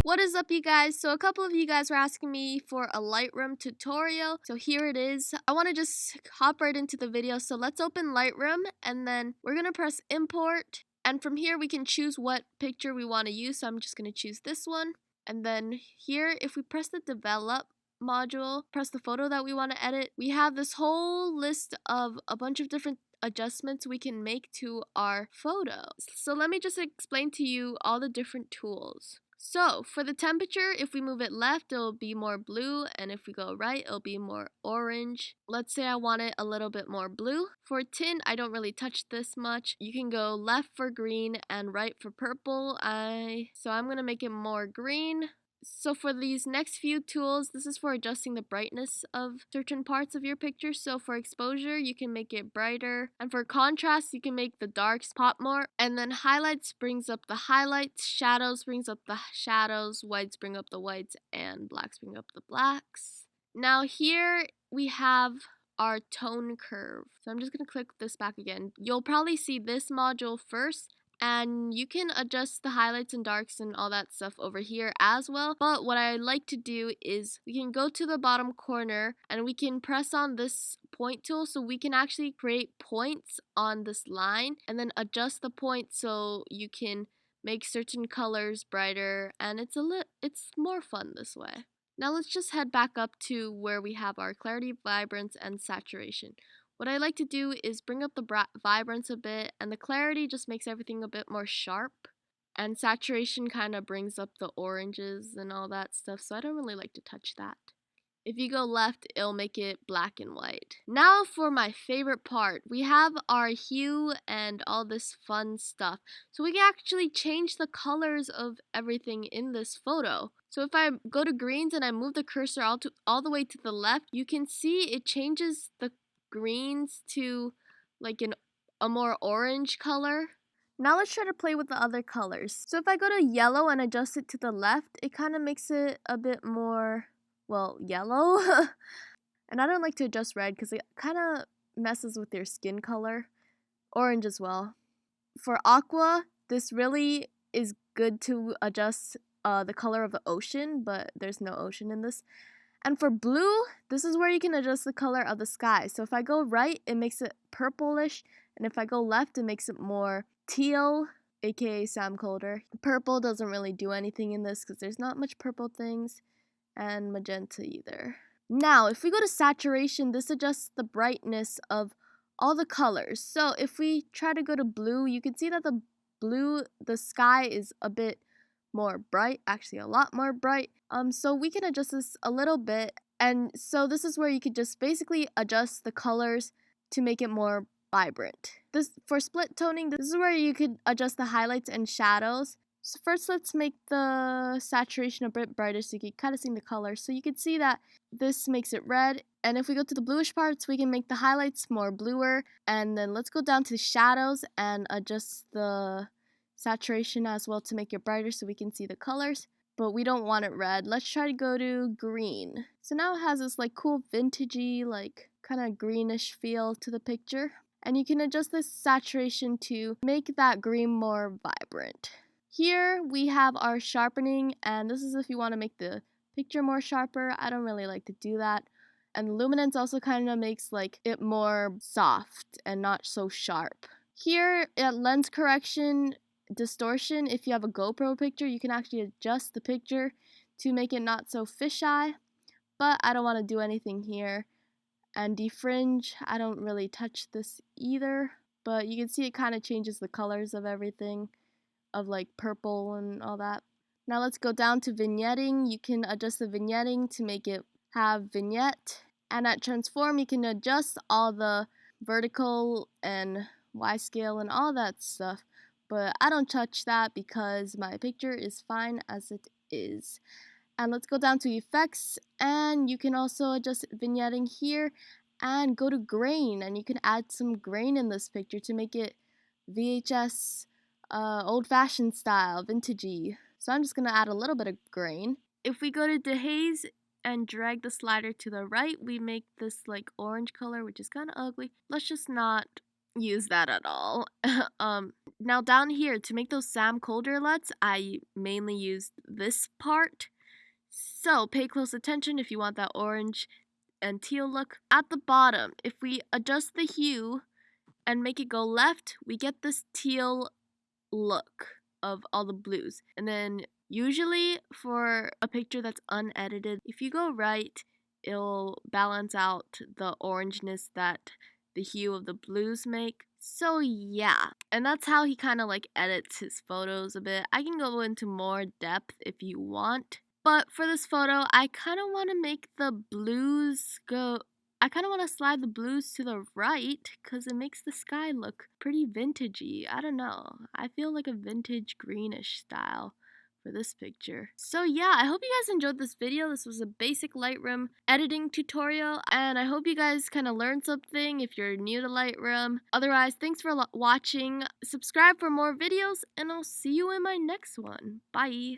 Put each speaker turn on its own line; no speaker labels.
What is up, you guys? So a couple of you guys were asking me for a Lightroom tutorial, so here it is. I want to just hop right into the video. So let's open Lightroom, and then we're going to press import, and from here we can choose what picture we want to use. So I'm just going to choose this one, and then here if we press the develop module, press the photo that we want to edit, we have this whole list of a bunch of different adjustments we can make to our photos. So let me just explain to you all the different tools. So for the temperature, if we move it left, it'll be more blue, and if we go right, it'll be more orange. Let's say I want it a little bit more blue. For tint, I don't really touch this much. You can go left for green and right for purple. So I'm gonna make it more green. So for these next few tools, this is for adjusting the brightness of certain parts of your picture. So for exposure, you can make it brighter. And for contrast, you can make the darks pop more. And then highlights brings up the highlights, shadows brings up the shadows, whites bring up the whites, and blacks bring up the blacks. Now here we have our tone curve. So I'm just going to click this back again. You'll probably see this module first, and you can adjust the highlights and darks and all that stuff over here as well. But what I like to do is we can go to the bottom corner and we can press on this point tool, so we can actually create points on this line and then adjust the point so you can make certain colors brighter, and it's more fun this way. Now let's just head back up to where we have our clarity, vibrance, and saturation. What I like to do is bring up the vibrance a bit, and the clarity just makes everything a bit more sharp, and saturation kind of brings up the oranges and all that stuff, so I don't really like to touch that. If you go left, it'll make it black and white. Now for my favorite part, we have our hue and all this fun stuff. So we can actually change the colors of everything in this photo. So if I go to greens and I move the cursor all the way to the left, you can see it changes the greens to like a more orange color. Now let's try to play with the other colors. So if I go to yellow and adjust it to the left, it kind of makes it a bit more, well, yellow. And I don't like to adjust red because it kind of messes with your skin color. Orange as well. For aqua, this really is good to adjust the color of the ocean, but there's no ocean in this. And for blue, this is where you can adjust the color of the sky. So if I go right, it makes it purplish, and if I go left, it makes it more teal, aka Sam Colder. Purple doesn't really do anything in this because there's not much purple things, and magenta either. Now, if we go to saturation, this adjusts the brightness of all the colors. So if we try to go to blue, you can see that the sky is a bit more bright, actually a lot more bright. So we can adjust this a little bit, and so this is where you could just basically adjust the colors to make it more vibrant. This for split toning, this is where you could adjust the highlights and shadows. So first let's make the saturation a bit brighter so you can kind of see the colors. So you can see that this makes it red, and if we go to the bluish parts, we can make the highlights more bluer, and then let's go down to the shadows and adjust the saturation as well to make it brighter so we can see the colors, but we don't want it red. Let's try to go to green. So now it has this like cool vintagey, like kind of greenish feel to the picture, and you can adjust this saturation to make that green more vibrant. Here we have our sharpening, and this is if you want to make the picture more sharper. I don't really like to do that. And the luminance also kind of makes like it more soft and not so sharp. Here at lens correction, distortion, if you have a GoPro picture, you can actually adjust the picture to make it not so fisheye, but I don't want to do anything here. And defringe, I don't really touch this either, but you can see it kind of changes the colors of everything, of like purple and all that. Now let's go down to vignetting. You can adjust the vignetting to make it have vignette, and at transform you can adjust all the vertical and Y scale and all that stuff, but I don't touch that because my picture is fine as it is. And let's go down to effects, and you can also adjust vignetting here and go to grain, and you can add some grain in this picture to make it VHS old-fashioned style, vintagey. So I'm just gonna add a little bit of grain. If we go to dehaze and drag the slider to the right, we make this like orange color, which is kind of ugly. Let's just not use that at all. Now down here, to make those Sam Colder LUTs, I mainly used this part. So pay close attention if you want that orange and teal look. At the bottom, if we adjust the hue and make it go left, we get this teal look of all the blues. And then usually for a picture that's unedited, if you go right, it'll balance out the orangeness that the hue of the blues make. So yeah, and that's how he kind of like edits his photos a bit. I can go into more depth if you want. But for this photo, I kind of want to make the blues go, I kind of want to slide the blues to the right because it makes the sky look pretty vintagey. I don't know. I feel like a vintage greenish style for this picture. So yeah, I hope you guys enjoyed this video. This was a basic Lightroom editing tutorial, and I hope you guys kind of learned something if you're new to Lightroom. Otherwise, thanks for watching. Subscribe for more videos, and I'll see you in my next one. Bye!